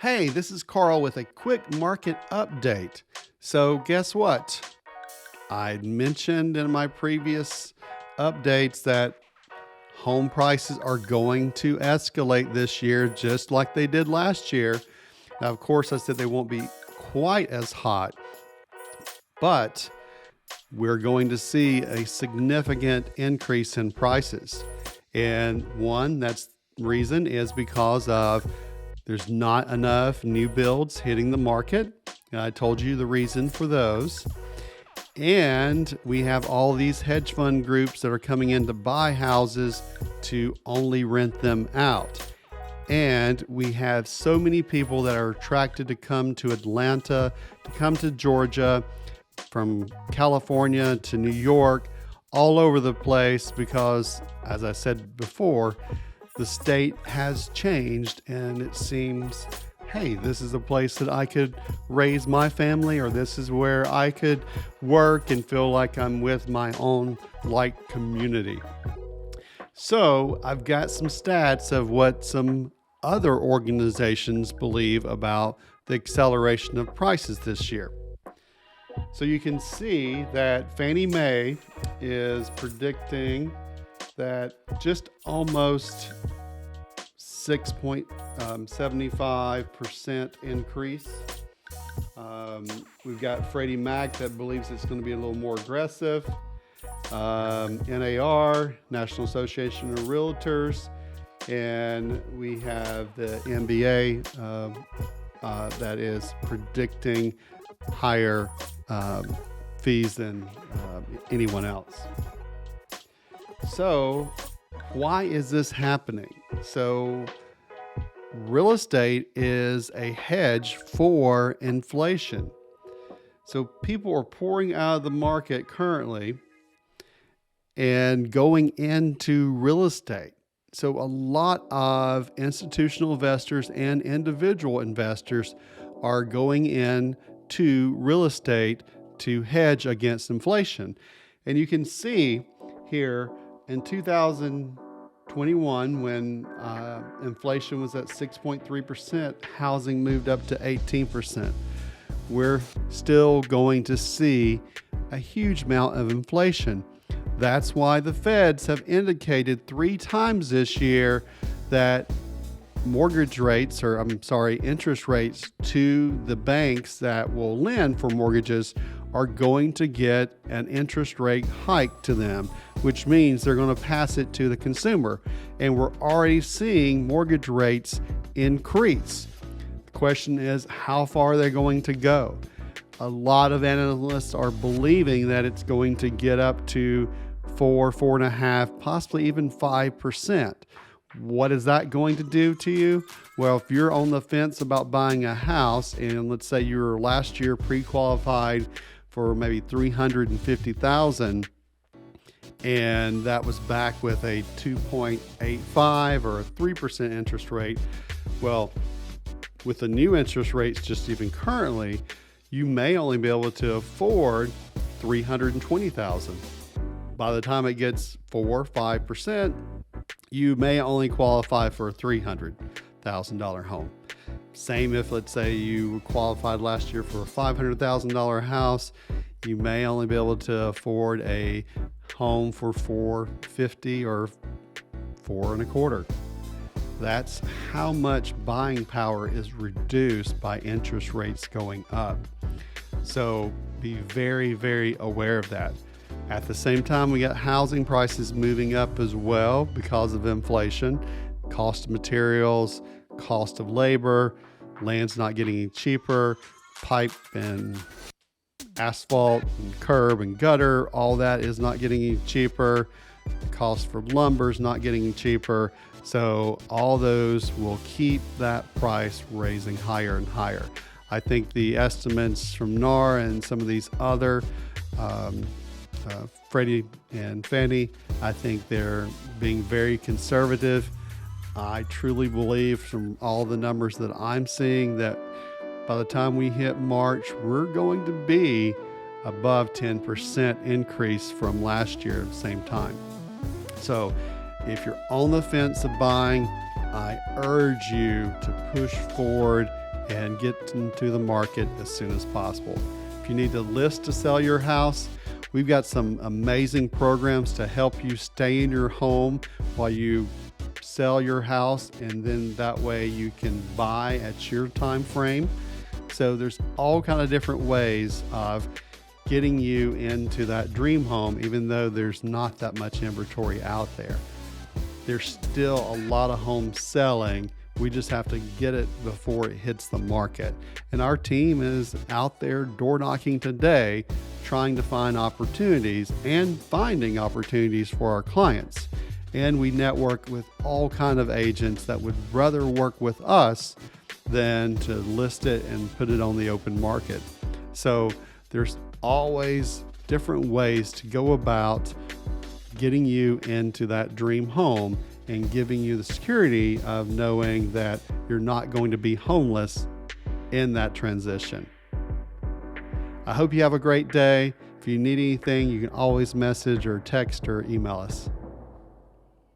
Hey, this is Carl with a quick market update. So, guess what? I mentioned in my previous updates that home prices are going to escalate this year, just like they did last year. Now, of course, I said they won't be quite as hot, but we're going to see a significant increase in prices. And that's reason is because of there's not enough new builds hitting the market. And I told you the reason for those. And we have all these hedge fund groups that are coming in to buy houses to only rent them out. And we have so many people that are attracted to come to Atlanta, to come to Georgia, from California to New York, all over the place because, as I said before, the state has changed and it seems, hey, this is a place that I could raise my family, or this is where I could work and feel like I'm with my own like community. So I've got some stats of what some other organizations believe about the acceleration of prices this year. So you can see that Fannie Mae is predicting that just almost 6.75% increase. We've got Freddie Mac that believes it's going to be a little more aggressive. NAR, National Association of Realtors, and we have the MBA that is predicting higher fees than anyone else. So why is this happening? So real estate is a hedge for inflation. So people are pouring out of the market currently and going into real estate. So a lot of institutional investors and individual investors are going in to real estate to hedge against inflation. And you can see here in 2021, when inflation was at 6.3%, housing moved up to 18%. We're still going to see a huge amount of inflation. That's why the Feds have indicated 3 times this year that interest rates to the banks that will lend for mortgages are going to get an interest rate hike to them, which means they're going to pass it to the consumer. And we're already seeing mortgage rates increase. The question is, how far are they going to go? A lot of analysts are believing that it's going to get up to 4.5%, possibly even 5%. What is that going to do to you? Well, if you're on the fence about buying a house, and let's say you were last year pre-qualified for maybe $350,000, and that was back with a 2.85 or a 3% interest rate. Well, with the new interest rates, just even currently, you may only be able to afford $320,000. By the time it gets 4-5%, you may only qualify for a $300,000 home. Same if, let's say, you qualified last year for a $500,000 house, you may only be able to afford a home for $450,000 or $425,000. That's how much buying power is reduced by interest rates going up. So be very, very aware of that. At the same time, we got housing prices moving up as well because of inflation, cost of materials, cost of labor, land's not getting any cheaper, pipe and asphalt and curb and gutter, all that is not getting any cheaper. The cost for lumber is not getting any cheaper. So all those will keep that price raising higher and higher. I think the estimates from NAR and some of these other Freddie and Fannie, I think they're being very conservative. I truly believe from all the numbers that I'm seeing that by the time we hit March, we're going to be above 10% increase from last year at the same time. So if you're on the fence of buying, I urge you to push forward and get into the market as soon as possible. If you need to list to sell your house, we've got some amazing programs to help you stay in your home while you sell your house, and then that way you can buy at your time frame. So there's all kind of different ways of getting you into that dream home, even though there's not that much inventory out there. There's still a lot of homes selling. We just have to get it before it hits the market. And our team is out there door knocking today, trying to find opportunities and finding opportunities for our clients. And we network with all kind of agents that would rather work with us than to list it and put it on the open market. So there's always different ways to go about getting you into that dream home and giving you the security of knowing that you're not going to be homeless in that transition. I hope you have a great day. If you need anything, you can always message or text or email us.